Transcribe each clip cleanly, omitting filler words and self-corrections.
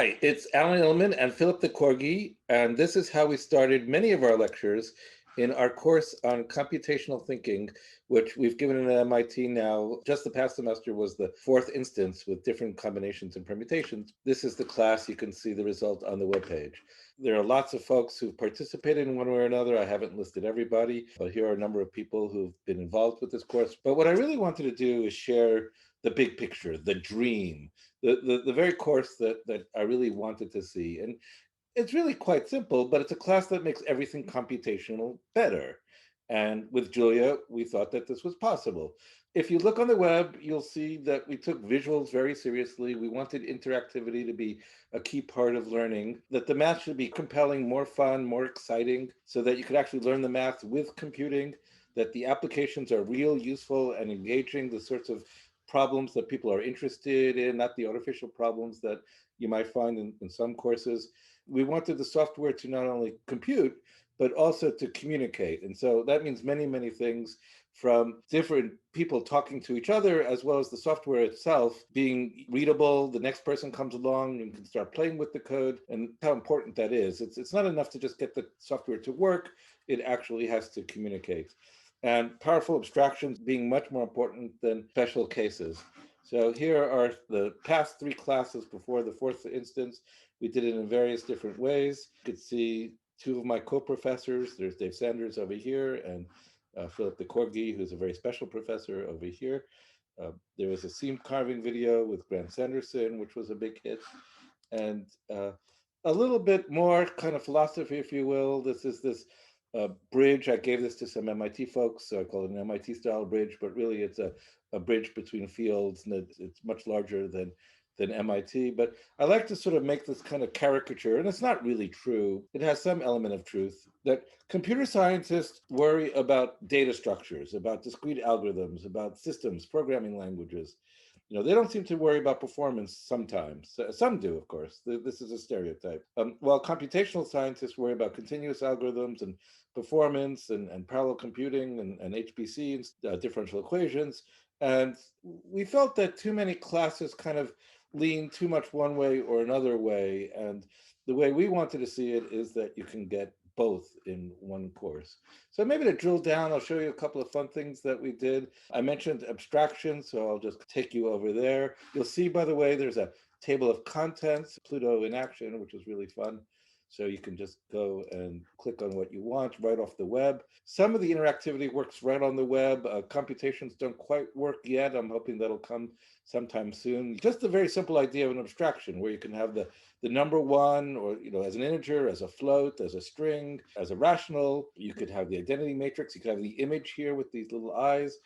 Hi, it's Alan Edelman and Philip the Corgi, and this is how we started many of our lectures in our course on computational thinking, which we've given at MIT now. Just the past semester was the fourth instance with different combinations and permutations. This is the class. You can see the result on the webpage. There are lots of folks who've participated in one way or another. I haven't listed everybody, but here are a number of people who've been involved with this course. But what I really wanted to do is share the big picture, the dream, the very course that I really wanted to see. And it's really quite simple, but it's a class that makes everything computational better. And with Julia, we thought that this was possible. If you look on the web, you'll see that we took visuals very seriously. We wanted interactivity to be a key part of learning, that the math should be compelling, more fun, more exciting, so that you could actually learn the math with computing, that the applications are real, useful, and engaging, the sorts of problems that people are interested in, not the artificial problems that you might find in some courses. We wanted the software to not only compute, but also to communicate. And so that means many, many things, from different people talking to each other, as well as the software itself being readable. The next person comes along and can start playing with the code, and how important that is. It's not enough to just get the software to work. It actually has to communicate. And powerful abstractions being much more important than special cases. So here are the past three classes before the fourth instance. We did it in various different ways. You could see two of my co-professors. There's Dave Sanders over here, and Philip de Corgi, who's a very special professor over here. There was a seam carving video with Grant Sanderson, which was a big hit. And a little bit more kind of philosophy, if you will. This is this bridge. I gave this to some MIT folks, so I call it an MIT style bridge, but really it's a bridge between fields, and it's much larger than MIT. But I like to sort of make this kind of caricature, and it's not really true. It has some element of truth, that computer scientists worry about data structures, about discrete algorithms, about systems, programming languages. They don't seem to worry about performance sometimes. Some do, of course. This is a stereotype. While computational scientists worry about continuous algorithms and performance and parallel computing and HPC and differential equations. And we felt that too many classes kind of lean too much one way or another way. And the way we wanted to see it is that you can get both in one course. So maybe to drill down, I'll show you a couple of fun things that we did. I mentioned abstraction, so I'll just take you over there. You'll see, by the way, there's a table of contents, Pluto in action, which is really fun. So you can just go and click on what you want right off the web. Some of the interactivity works right on the web. Computations don't quite work yet. I'm hoping that'll come sometime soon. Just a very simple idea of an abstraction where you can have the number one, or as an integer, as a float, as a string, as a rational. You could have the identity matrix. You could have the image here with these little eyes.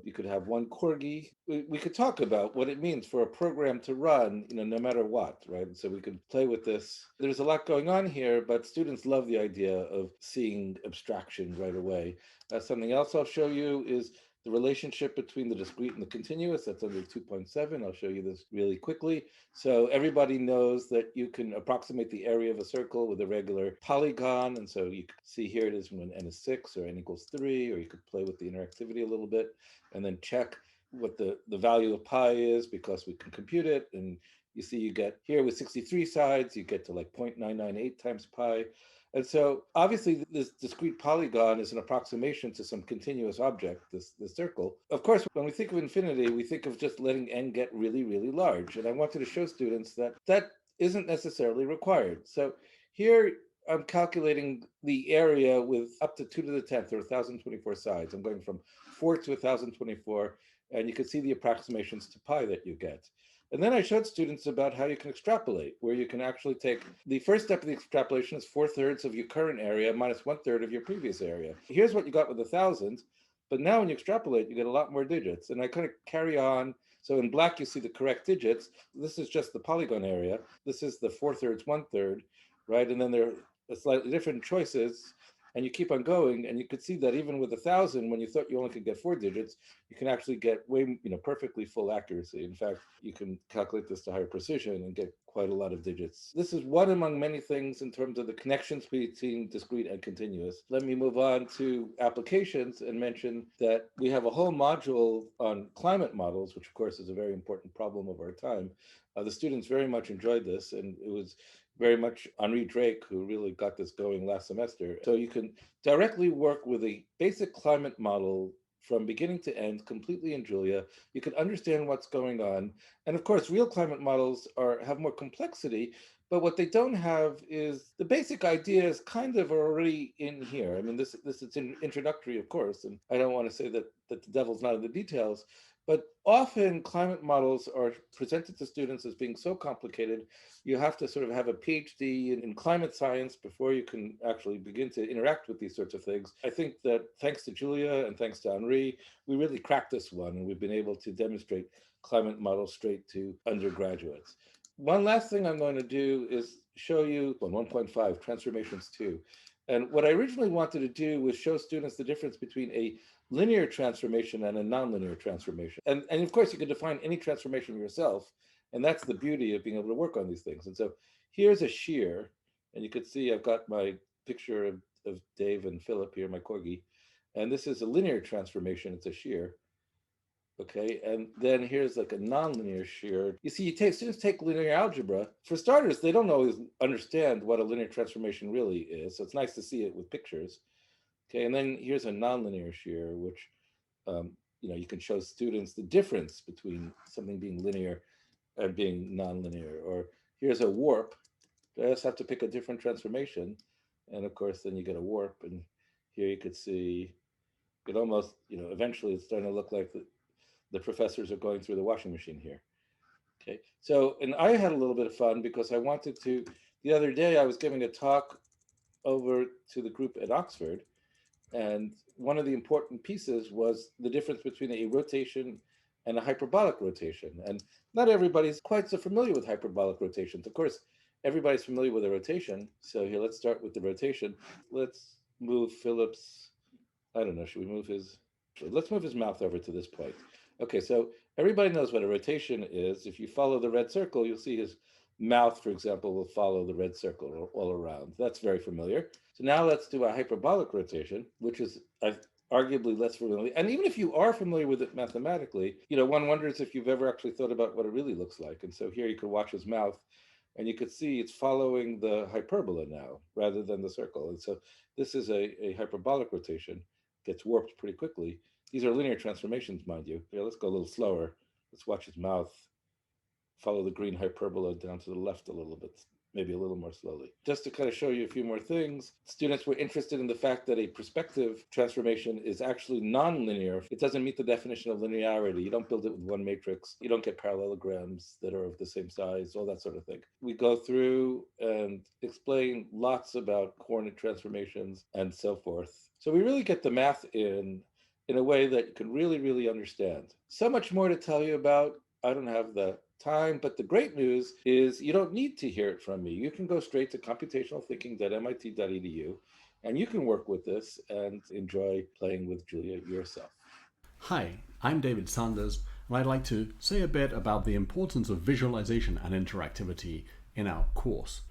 You could have one corgi. We could talk about what it means for a program to run, no matter what, right? So we could play with this. There's a lot going on here, but students love the idea of seeing abstraction right away. Something else I'll show you is the relationship between the discrete and the continuous. That's under 2.7. I'll show you this really quickly. So everybody knows that you can approximate the area of a circle with a regular polygon. And so you can see here it is when n is 6 or n equals 3, or you could play with the interactivity a little bit and then check what the value of pi is, because we can compute it. And you see you get here with 63 sides, you get to like 0.998 times pi. And so obviously this discrete polygon is an approximation to some continuous object, this circle. Of course, when we think of infinity, we think of just letting n get really, really large. And I wanted to show students that that isn't necessarily required. So here I'm calculating the area with up to 2 to the 10th, or 1,024 sides. I'm going from 4 to 1,024, and you can see the approximations to pi that you get. And then I showed students about how you can extrapolate, where you can actually take the first step of the extrapolation is 4/3 of your current area minus 1/3 of your previous area. Here's what you got with 1,000, but now when you extrapolate, you get a lot more digits. And I kind of carry on. So in black, you see the correct digits. This is just the polygon area. This is the 4/3, 1/3, right? And then there are slightly different choices. And you keep on going, and you could see that even with 1,000, when you thought you only could get 4 digits, you can actually get perfectly full accuracy. In fact, you can calculate this to higher precision and get quite a lot of digits. This is one among many things in terms of the connections between discrete and continuous. Let me move on to applications and mention that we have a whole module on climate models, which of course is a very important problem of our time. The students very much enjoyed this, and it was very much Henri Drake who really got this going last semester. So you can directly work with a basic climate model from beginning to end, completely in Julia. You can understand what's going on. And of course, real climate models have more complexity, but what they don't have is the basic ideas kind of are already in here. I mean, this is introductory, of course, and I don't want to say that the devil's not in the details, but often climate models are presented to students as being so complicated, you have to sort of have a PhD in climate science before you can actually begin to interact with these sorts of things. I think that thanks to Julia and thanks to Henri, we really cracked this one, and we've been able to demonstrate climate models straight to undergraduates. One last thing I'm going to do is show you on 1.5, transformations 2. And what I originally wanted to do was show students the difference between a linear transformation and a nonlinear transformation. And of course, you can define any transformation yourself. And that's the beauty of being able to work on these things. And so here's a shear. And you can see I've got my picture of Dave and Philip here, my corgi. And this is a linear transformation. It's a shear. Okay, and then here's like a nonlinear shear. You see, students take linear algebra. For starters, they don't always understand what a linear transformation really is. So it's nice to see it with pictures. Okay, and then here's a nonlinear shear, which you can show students the difference between something being linear and being nonlinear. Or here's a warp. I just have to pick a different transformation, and of course, then you get a warp. And here you could see it almost, eventually it's starting to look like the professors are going through the washing machine here. Okay, so, and I had a little bit of fun because I wanted to, the other day I was giving a talk over to the group at Oxford, and one of the important pieces was the difference between a rotation and a hyperbolic rotation. And not everybody's quite so familiar with hyperbolic rotations. Of course, everybody's familiar with a rotation. So here, let's start with the rotation. Let's move Philip's, I don't know, should we move let's move his mouth over to this point. Okay, so everybody knows what a rotation is. If you follow the red circle, you'll see his mouth, for example, will follow the red circle all around. That's very familiar. So now let's do a hyperbolic rotation, which is arguably less familiar. And even if you are familiar with it mathematically, one wonders if you've ever actually thought about what it really looks like. And so here you could watch his mouth, and you could see it's following the hyperbola now rather than the circle. And so this is a hyperbolic rotation. Gets warped pretty quickly. These are linear transformations, mind you. Here, let's go a little slower. Let's watch his mouth follow the green hyperbola down to the left a little bit, maybe a little more slowly. Just to kind of show you a few more things, students were interested in the fact that a perspective transformation is actually nonlinear. It doesn't meet the definition of linearity. You don't build it with one matrix. You don't get parallelograms that are of the same size, all that sort of thing. We go through and explain lots about coordinate transformations and so forth. So we really get the math in a way that you can really, really understand. So much more to tell you about. I don't have the time, but the great news is you don't need to hear it from me. You can go straight to computationalthinking.mit.edu, and you can work with this and enjoy playing with Julia yourself. Hi, I'm David Sanders, and I'd like to say a bit about the importance of visualization and interactivity in our course.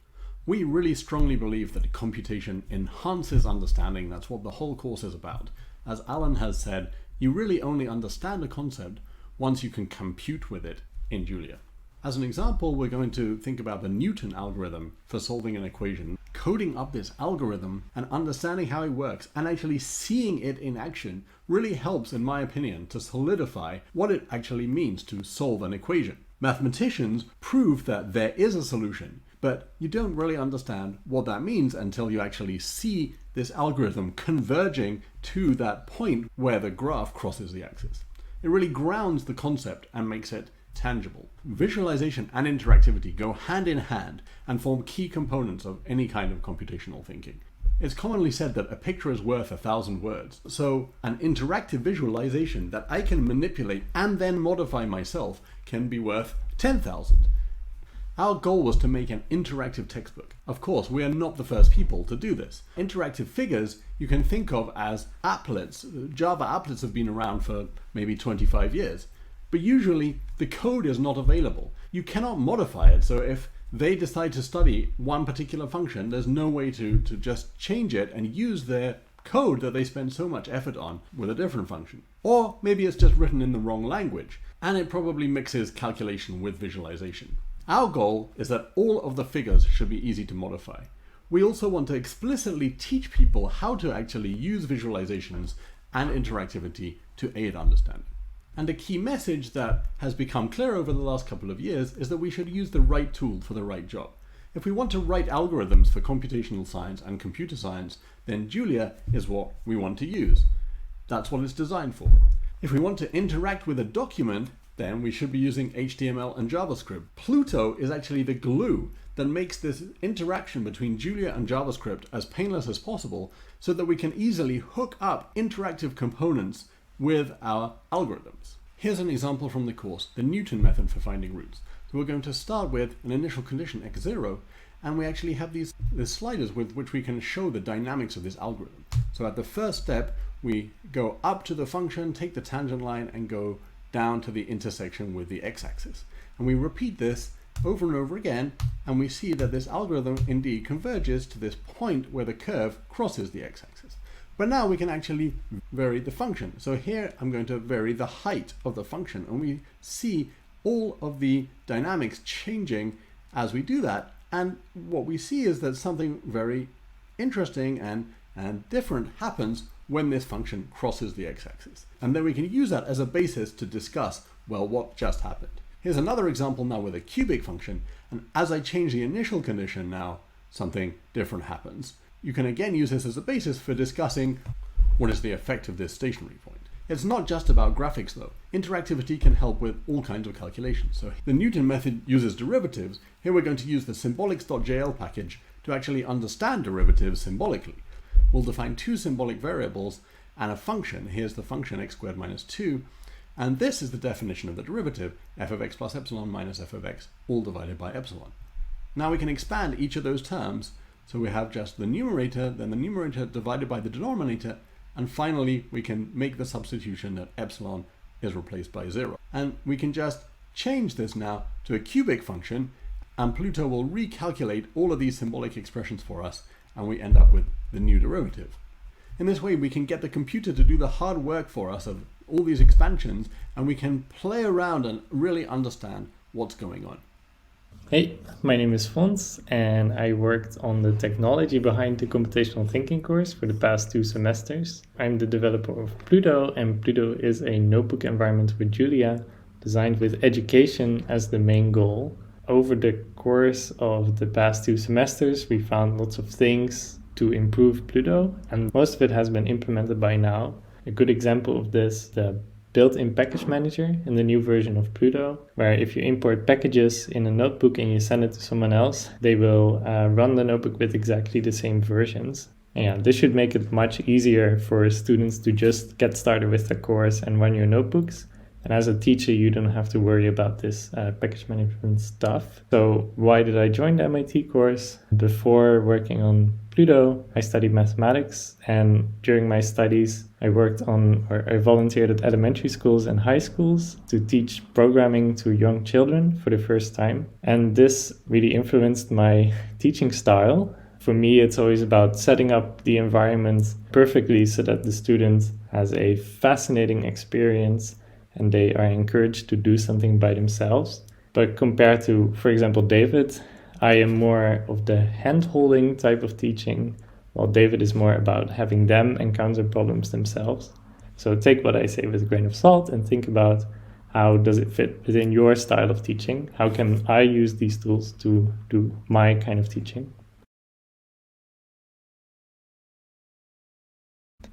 We really strongly believe that computation enhances understanding. That's what the whole course is about. As Alan has said, you really only understand a concept once you can compute with it in Julia. As an example, we're going to think about the Newton algorithm for solving an equation, coding up this algorithm and understanding how it works and actually seeing it in action really helps, in my opinion, to solidify what it actually means to solve an equation. Mathematicians prove that there is a solution, but you don't really understand what that means until you actually see this algorithm converging to that point where the graph crosses the axis. It really grounds the concept and makes it tangible. Visualization and interactivity go hand in hand and form key components of any kind of computational thinking. It's commonly said that a picture is worth 1,000 words, so an interactive visualization that I can manipulate and then modify myself can be worth 10,000. Our goal was to make an interactive textbook. Of course, we are not the first people to do this. Interactive figures you can think of as applets. Java applets have been around for maybe 25 years. But usually the code is not available. You cannot modify it, so if they decide to study one particular function, there's no way to just change it and use their code that they spend so much effort on with a different function. Or maybe it's just written in the wrong language, and it probably mixes calculation with visualization. Our goal is that all of the figures should be easy to modify. We also want to explicitly teach people how to actually use visualizations and interactivity to aid understanding. And a key message that has become clear over the last couple of years is that we should use the right tool for the right job. If we want to write algorithms for computational science and computer science, then Julia is what we want to use. That's what it's designed for. If we want to interact with a document, then we should be using HTML and JavaScript. Pluto is actually the glue that makes this interaction between Julia and JavaScript as painless as possible so that we can easily hook up interactive components with our algorithms. Here's an example from the course, the Newton method for finding roots. So we're going to start with an initial condition x0, and we actually have these sliders with which we can show the dynamics of this algorithm. So at the first step, we go up to the function, take the tangent line, and go down to the intersection with the x-axis. And we repeat this over and over again, and we see that this algorithm indeed converges to this point where the curve crosses the x-axis. But now we can actually vary the function. So here I'm going to vary the height of the function, and we see all of the dynamics changing as we do that. And what we see is that something very interesting and different happens when this function crosses the x-axis. And then we can use that as a basis to discuss, well, what just happened. Here's another example now with a cubic function, and as I change the initial condition now, something different happens. You can again use this as a basis for discussing what is the effect of this stationary point. It's not just about graphics though. Interactivity can help with all kinds of calculations. So the Newton method uses derivatives. Here we're going to use the symbolics.jl package to actually understand derivatives symbolically. We'll define two symbolic variables and a function. Here's the function x squared minus 2. And this is the definition of the derivative, f of x plus epsilon minus f of x, all divided by epsilon. Now we can expand each of those terms. So we have just the numerator, then the numerator divided by the denominator, and finally we can make the substitution that epsilon is replaced by 0. And we can just change this now to a cubic function, and Pluto will recalculate all of these symbolic expressions for us, and we end up with the new derivative. In this way we can get the computer to do the hard work for us of all these expansions, and we can play around and really understand what's going on. Hey, my name is Fons, and I worked on the technology behind the Computational Thinking course for the past 2 semesters. I'm the developer of Pluto, and Pluto is a notebook environment with Julia designed with education as the main goal. Over the course of the past 2 semesters, we found lots of things to improve Pluto, and most of it has been implemented by now. A good example of this, the built-in package manager in the new version of Pluto, where if you import packages in a notebook and you send it to someone else, they will run the notebook with exactly the same versions. And yeah, this should make it much easier for students to just get started with the course and run your notebooks. And as a teacher, you don't have to worry about this package management stuff. So why did I join the MIT course? Before working on Pluto, I studied mathematics, and during my studies, I volunteered at elementary schools and high schools to teach programming to young children for the first time. And this really influenced my teaching style. For me, it's always about setting up the environment perfectly so that the student has a fascinating experience and they are encouraged to do something by themselves. But compared to, for example, David, I am more of the hand-holding type of teaching, while David is more about having them encounter problems themselves. So take what I say with a grain of salt and think about how does it fit within your style of teaching? How can I use these tools to do my kind of teaching?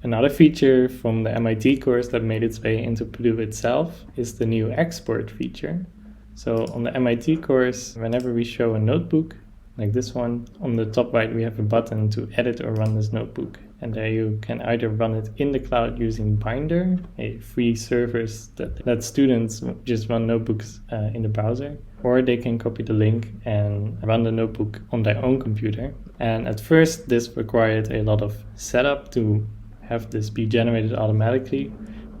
Another feature from the MIT course that made its way into Pluto itself is the new export feature. So on the MIT course, whenever we show a notebook, like this one, on the top right we have a button to edit or run this notebook. And there you can either run it in the cloud using Binder, a free service that lets students just run notebooks in the browser, or they can copy the link and run the notebook on their own computer. And at first, this required a lot of setup to have this be generated automatically,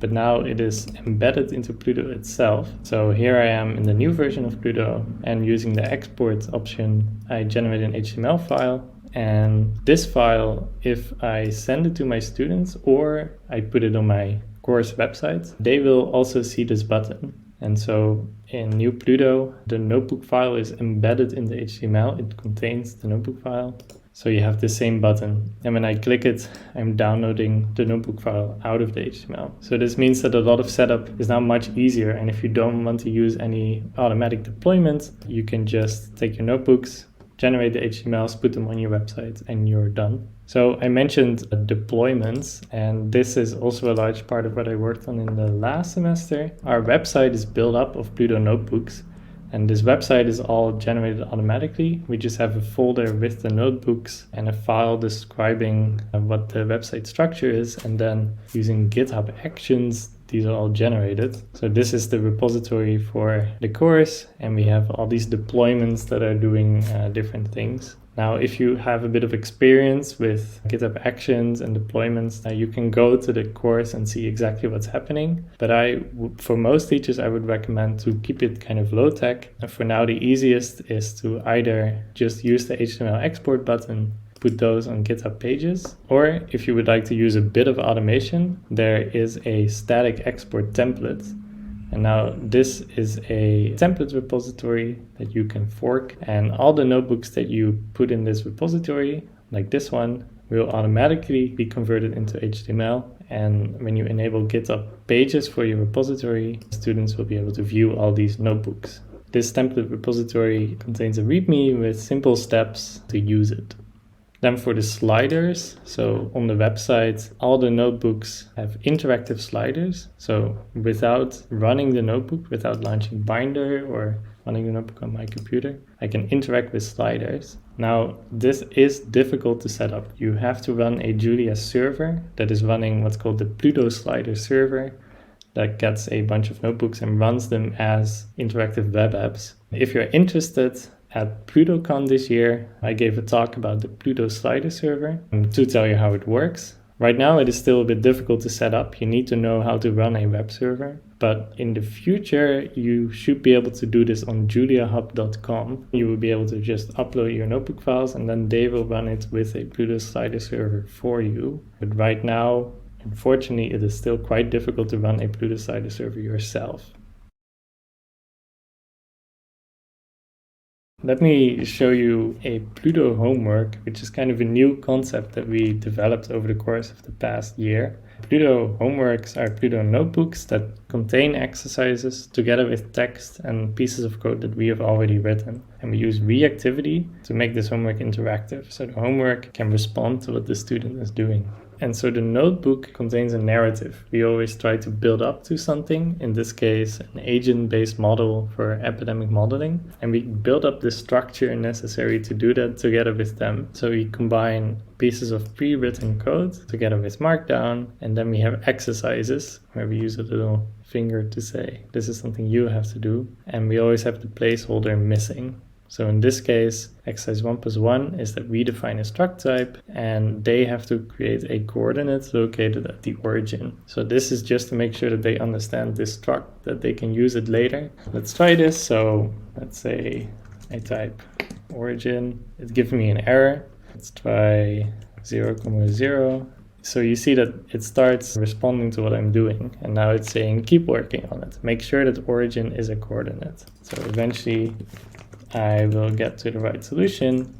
but now it is embedded into Pluto itself. So here I am in the new version of Pluto, and using the export option, I generate an HTML file. And this file, if I send it to my students or I put it on my course website, they will also see this button. And so in new Pluto, the notebook file is embedded in the HTML. It contains the notebook file. So you have the same button. And when I click it, I'm downloading the notebook file out of the HTML. So this means that a lot of setup is now much easier. And if you don't want to use any automatic deployment, you can just take your notebooks, generate the HTMLs, put them on your website, and you're done. So I mentioned deployments, and this is also a large part of what I worked on in the last semester. Our website is built up of Pluto notebooks, and this website is all generated automatically. We just have a folder with the notebooks and a file describing what the website structure is, and then using GitHub Actions, these are all generated. So this is the repository for the course, and we have all these deployments that are doing different things. Now, if you have a bit of experience with GitHub Actions and deployments, you can go to the course and see exactly what's happening. But for most teachers, I would recommend to keep it kind of low tech. And for now, the easiest is to either just use the HTML export button, put those on GitHub pages, or if you would like to use a bit of automation, there is a static export template. And now this is a template repository that you can fork, and all the notebooks that you put in this repository, like this one, will automatically be converted into HTML. And when you enable GitHub pages for your repository, students will be able to view all these notebooks. This template repository contains a README with simple steps to use it. Then for the sliders, so on the website, all the notebooks have interactive sliders. So without running the notebook, without launching Binder or running the notebook on my computer, I can interact with sliders. Now, this is difficult to set up. You have to run a Julia server that is running what's called the Pluto slider server that gets a bunch of notebooks and runs them as interactive web apps. If you're interested, at PlutoCon this year, I gave a talk about the Pluto slider server to tell you how it works. Right now, it is still a bit difficult to set up. You need to know how to run a web server. But in the future, you should be able to do this on juliahub.com. You will be able to just upload your notebook files, and then they will run it with a Pluto slider server for you. But right now, unfortunately, it is still quite difficult to run a Pluto slider server yourself. Let me show you a Pluto homework, which is kind of a new concept that we developed over the course of the past year. Pluto homeworks are Pluto notebooks that contain exercises together with text and pieces of code that we have already written. And we use reactivity to make this homework interactive, so the homework can respond to what the student is doing. And so the notebook contains a narrative. We always try to build up to something, in this case, an agent-based model for epidemic modeling. And we build up the structure necessary to do that together with them. So we combine pieces of pre-written code together with Markdown, and then we have exercises where we use a little finger to say, this is something you have to do. And we always have the placeholder missing. So in this case, exercise 1+1 is that we define a struct type and they have to create a coordinate located at the origin. So this is just to make sure that they understand this struct, that they can use it later. Let's try this. So let's say I type origin, it gives me an error. Let's try 0,0. So you see that it starts responding to what I'm doing. And now it's saying, keep working on it. Make sure that origin is a coordinate. So eventually I will get to the right solution,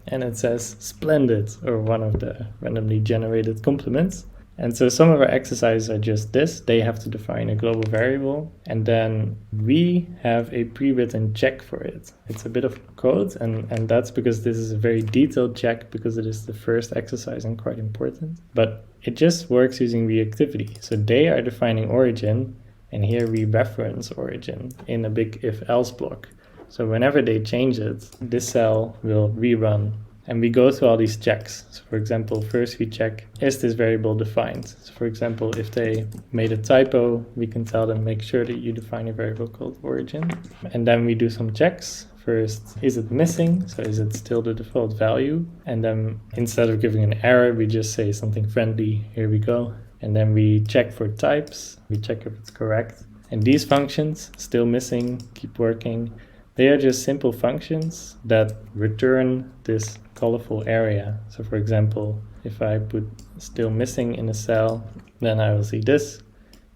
and it says splendid, or one of the randomly generated compliments. And so some of our exercises are just this. They have to define a global variable, and then we have a pre-written check for it. It's a bit of code, and that's because this is a very detailed check, because it is the first exercise and quite important. But it just works using reactivity. So they are defining origin, and here we reference origin in a big if-else block. So whenever they change it, this cell will rerun And we go through all these checks. So for example, first we check, is this variable defined? So for example, if they made a typo, we can tell them, make sure that you define a variable called origin. And then we do some checks. First, is it missing? So is it still the default value? And then instead of giving an error, we just say something friendly. Here we go. And then we check for types. We check if it's correct. And these functions, still missing, keep working. They are just simple functions that return this colorful area. So for example, if I put still missing in a cell, then I will see this.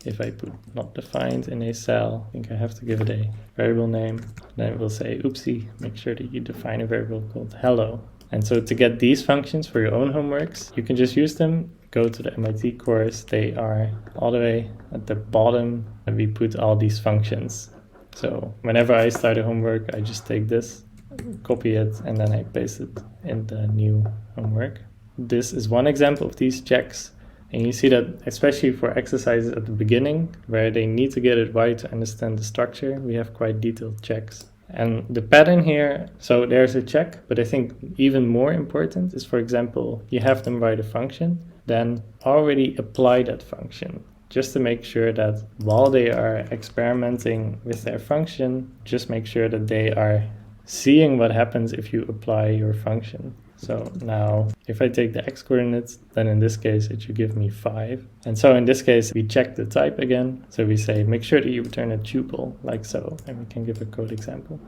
If I put not defined in a cell, I think I have to give it a variable name. Then it will say, oopsie, make sure that you define a variable called hello. And so to get these functions for your own homeworks, you can just use them. Go to the MIT course. They are all the way at the bottom, and we put all these functions. So whenever I start a homework, I just take this, copy it, and then I paste it in the new homework. This is one example of these checks. And you see that especially for exercises at the beginning, where they need to get it right to understand the structure, we have quite detailed checks. And the pattern here, so there's a check, but I think even more important is, for example, you have them write a function, then already apply that function, just to make sure that while they are experimenting with their function, just make sure that they are seeing what happens if you apply your function. So now if I take the x coordinates, then in this case it should give me 5. And so in this case we check the type again. So we say make sure that you return a tuple like so, and we can give a code example.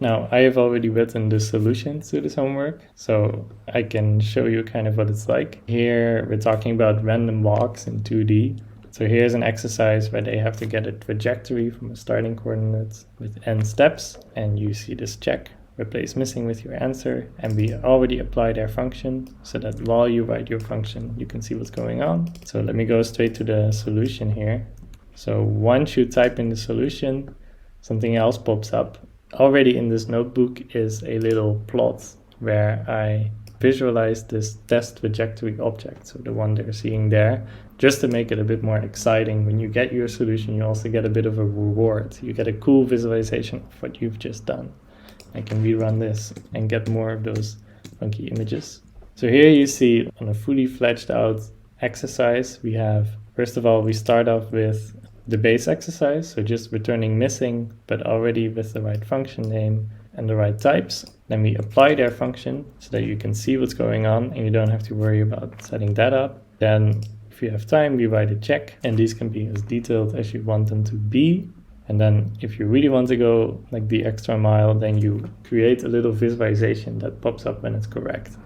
Now I have already written the solutions to this homework, so I can show you kind of what it's like. Here we're talking about random walks in 2D. So here's an exercise where they have to get a trajectory from a starting coordinate with n steps, and you see this check. Replace missing with your answer, and we already applied our function so that while you write your function you can see what's going on. So let me go straight to the solution here. So once you type in the solution, something else pops up. Already in this notebook is a little plot where I visualize this test trajectory object, so the one they're seeing there, just to make it a bit more exciting. When you get your solution, you also get a bit of a reward. You get a cool visualization of what you've just done. I can rerun this and get more of those funky images. So here you see on a fully fledged out exercise, we have, first of all, we start off with the base exercise, so just returning missing, but already with the right function name and the right types. Then we apply their function so that you can see what's going on and you don't have to worry about setting that up. Then if you have time, we write a check, and these can be as detailed as you want them to be. And then if you really want to go like the extra mile, then you create a little visualization that pops up when it's correct.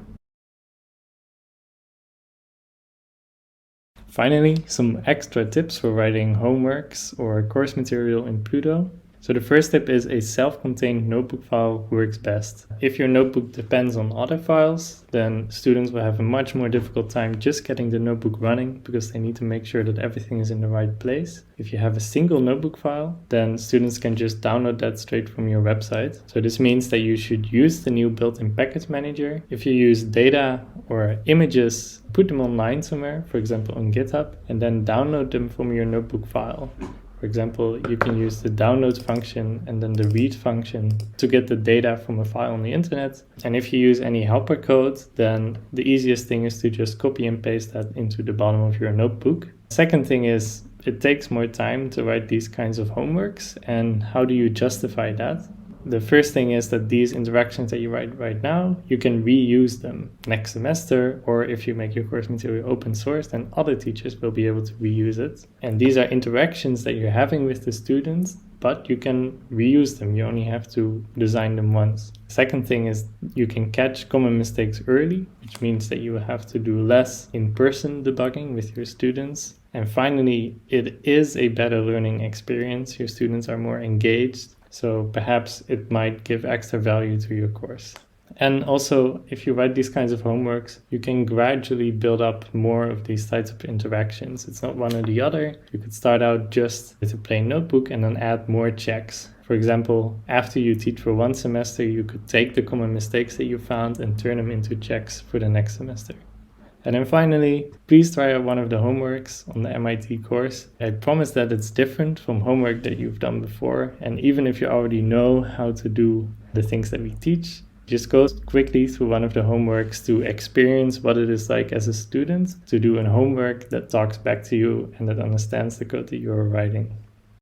Finally, some extra tips for writing homeworks or course material in Pluto. So the first tip is a self-contained notebook file works best. If your notebook depends on other files, then students will have a much more difficult time just getting the notebook running because they need to make sure that everything is in the right place. If you have a single notebook file, then students can just download that straight from your website. So this means that you should use the new built-in package manager. If you use data or images, put them online somewhere, for example on GitHub, and then download them from your notebook file. For example, you can use the download function and then the read function to get the data from a file on the internet. And if you use any helper code, then the easiest thing is to just copy and paste that into the bottom of your notebook. Second thing is, it takes more time to write these kinds of homeworks. And how do you justify that? The first thing is that these interactions that you write right now, you can reuse them next semester, or if you make your course material open source, then other teachers will be able to reuse it. And these are interactions that you're having with the students, but you can reuse them. You only have to design them once. Second thing is you can catch common mistakes early, which means that you have to do less in-person debugging with your students. And finally, it is a better learning experience. Your students are more engaged. So perhaps it might give extra value to your course. And also, if you write these kinds of homeworks, you can gradually build up more of these types of interactions. It's not one or the other. You could start out just with a plain notebook and then add more checks. For example, after you teach for one semester, you could take the common mistakes that you found and turn them into checks for the next semester. And then finally, please try out one of the homeworks on the MIT course. I promise that it's different from homework that you've done before. And even if you already know how to do the things that we teach, Just go quickly through one of the homeworks to experience what it is like as a student to do a homework that talks back to you and that understands the code that you're writing.